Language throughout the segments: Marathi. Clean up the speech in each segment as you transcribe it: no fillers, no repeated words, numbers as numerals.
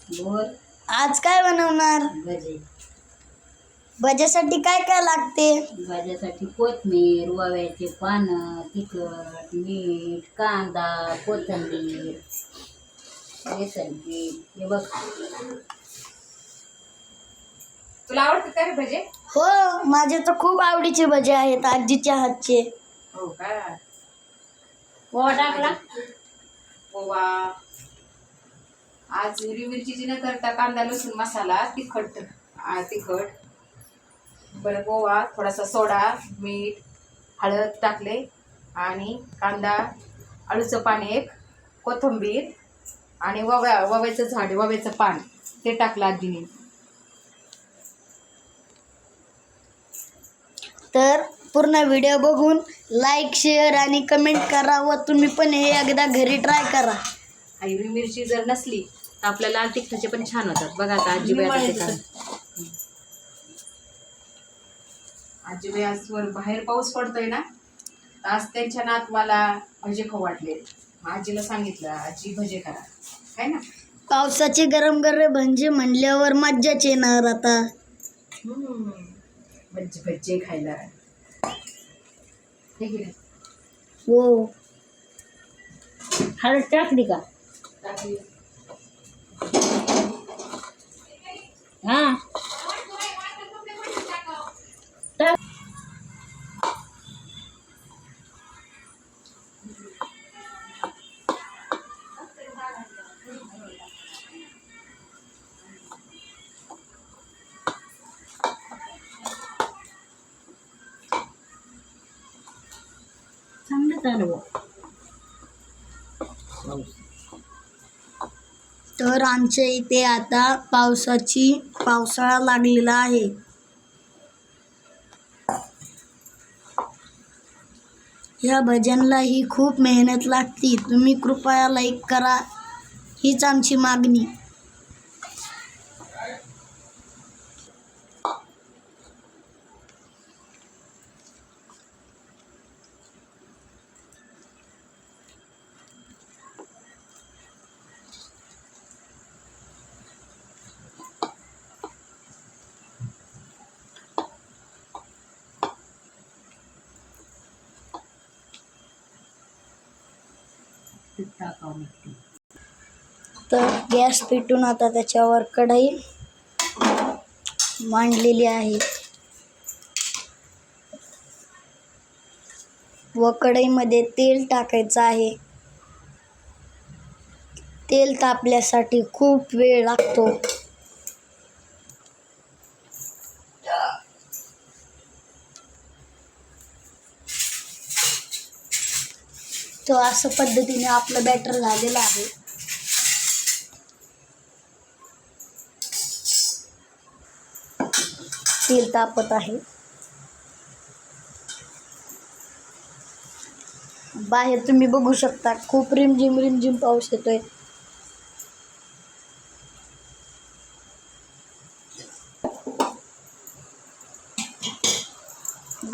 बोल. आज काय बनवणार? भजे. भज्यासाठी काय काय लागते? भाज्यासाठी कोथिंबीर, ओव्याचे पानं, तिखट, मीठ, कांदा, कोथिंबीर, बेसन पीठ. हे बघ. तुला आवडते का रे भजे? हो, माझे तर खूप आवडीचे भजे आहेत आजीच्या हातचे. हो का? पोहा टाकला. पोहा. आज हिरवी मिरचीची न करता कांदा लसूण मसाला तिखट बरं पोहा, थोडासा सोडा, मीठ, हळद टाकले आणि कांदा, आळूचं पान एक, कोथिंबीर आणि वव्याचं झाड, वव्याचं पान ते टाकलं आजीने. तर पूर्ण व्हिडिओ बघून लाईक, शेअर आणि कमेंट करा व तुम्ही पण हे एकदा घरी ट्राय करा. हिरवी मिरची जर नसली तर आपल्या लाल तिखटाचे पण छान होतात. बघा आता आजीबाई आजवर बाहेर पाऊस पडतोय ना, तर आज त्यांच्या नातवाला भजे खाऊ वाटले. आजीला सांगितलं आजी भजे करा, काय ना. पावसाचे गरम गरम भजे म्हणल्यावर मज्जाच येणार आता. भजे भजे खायला. ठीक आहे. हो, हळद टाकली का? टाकली. हा टाक. चांगलं चालू. तर आमच्या इथे आता पावसाळा लागलेला आहे. या भजनलाही खूप मेहनत लागते. तुम्ही कृपया लाईक करा, हीच आमची मागणी. तर गॅस पेटून आता त्याच्यावर कढई मांडलेली आहे व कढईमध्ये तेल टाकायचं आहे. तेल तापल्यासाठी खूप वेळ लागतो. तर असं पद्धतीने आपलं बॅटर झालेलं आहे. तेल तापत आहे. बाहेर तुम्ही बघू शकता खूप रिमझिम रिमझिम पाऊस येतोय.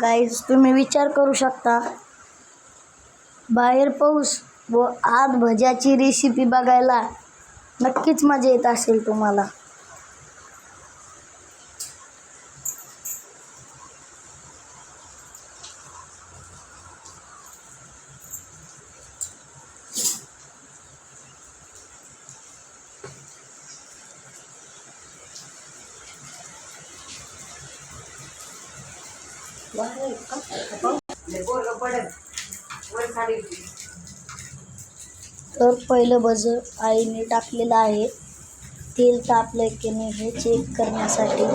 गाईज, तुम्ही विचार करू शकता, बाहेर पाऊस व आत भज्याची रेसिपी बघायला नक्कीच मजा येत असेल तुम्हाला. तर पहिलं भजं आईने टाकलेलं आहे. तेल तापलंय की नाही हे चेक करण्यासाठी.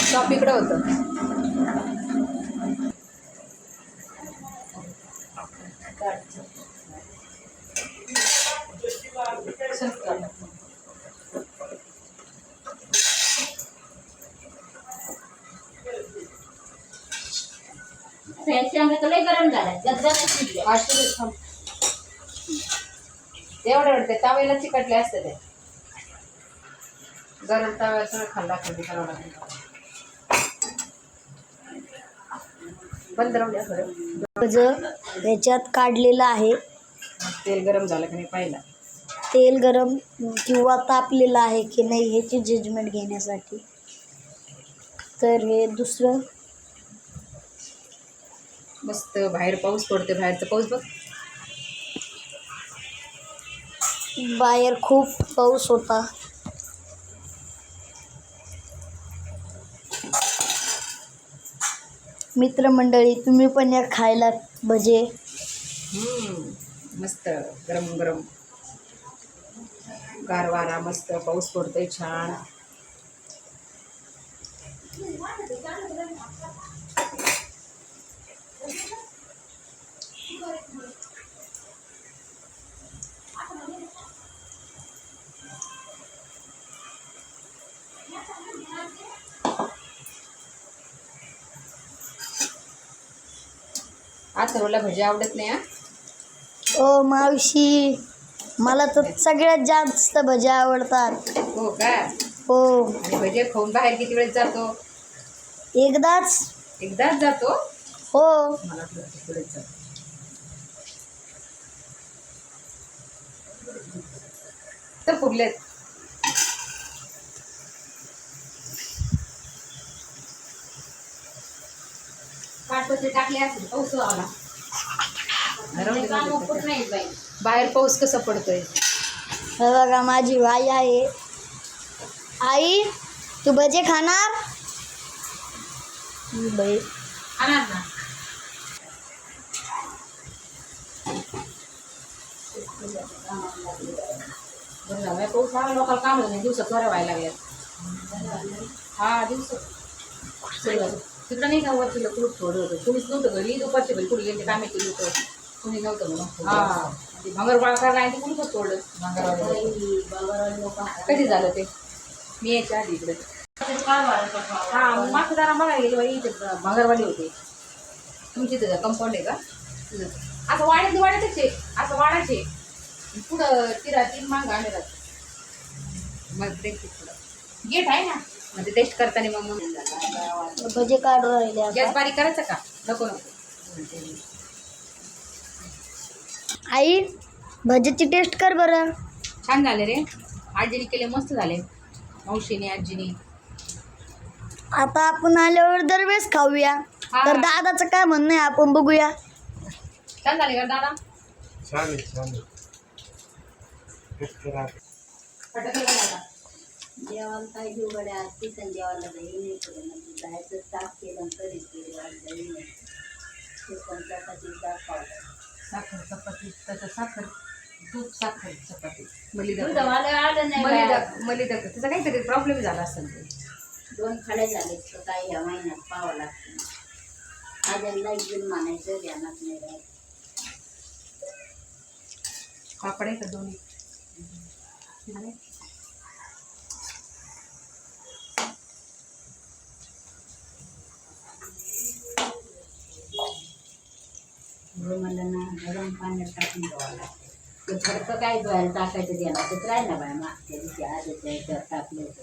शॉप इकडं होतं. लय गरम झालाय. एवढे वाटते तावेला चिकटले असते ते. गरम तव्याचं खाल्ला खाली करावं लागेल. बंद राहू द्या खरं. भज याच्यात काढलेलं आहे. तेल गरम झालं की नाही पाहिला. तेल गरम किंवा तापलेलं आहे की नाही ह्याची जजमेंट घेण्यासाठी. तर हे दुसरं. मस्त बाहेर पाऊस पडते. बाहेरचा पाऊस बघ. बाहेर खूप पाऊस होता. मित्रमंडळी तुम्ही पण या खायला भजे. मस्त गरम गरम गार वारा मस्त पाऊस पडतोय छान. अथर्वला भजी आवडत नाही हा. ओ मावशी, मला तर सगळ्यात जास्त भजे आवडतात. हो का. हो. आणि भजी खाऊन बाहेर किती वेळेस जातो. एकदाच जातो. हो. मला किती वेळेस जातो. तर फुगलेत. काटपत्री टाकले असेल पाऊस आला. बाहेर पाऊस कसा पडतोय. हे बघा माझी आई आहे. आई तू भजे खाणार. बाई आणणार ना. पाऊस आला लोकांना काम नाही. दिवसात बरं व्हायला लागल्यात. हा दिवसात तिकडं नाही का वरतीला खूप थोडं होतं. कुणीच नव्हतं घरी. दुपारचे घरी कुणी गेले कामे केली होतं. कुणी नव्हतं म्हणून. हा ते भंगरवाळा करायला आणि ते कुणीच तोडलं. कधी झालं ते. मी यायच्या आधी इकडे. हा मग मागच्या दारा बघायला गेलो बाई. इथे भंगरवाडी होते. तुमची तिथं कंपाऊंड आहे का. असं वाड्यातच आहे. असं वाडाचे पुढं तिरा 3 मागं आम्ही राहतो. मग ब्रेक पुढं गेट आहे ना. म्हणजे टेस्ट करताना मग भजे काढून राहिले. गॅस बारीक करायचा का. नको आई भजेची टेस्ट कर बरं. छान झाले रे. आजीने केले मस्त झाले. मावशीने आजीने. आता आपण आल्यावर दरवेळेस खाऊया. तर दादाचं काय म्हणणं आहे आपण बघूया. छान झाले का दादा. छान देवाला काय घेऊ गड्या. तिथं देवाला दही नाही करून जायचं ताक केलं तरीच दही नाही. ते पण चपाती दाखवलं. साखर चपाती त्याचं साखर दूध साखर चपाती. मलिदा आलं नाही. मलिदा त्याचा काहीतरी प्रॉब्लेम झाला असेल. ते 2 खाड्या झाले तर काही ह्या महिन्यात पाहावं लागतं. आज्यांना घेऊन म्हणायचं ध्यानात नाही राहत. पापड आहे का दोन्ही. मला ना गरम पाण्यात टाकून द्यावं लागतं. ते फक्त काय धुवायला टाकायचं ध्यानातच राहिलं बाय. मागच्या दिवशी आधी त्याच्यावर टाकलं होतं.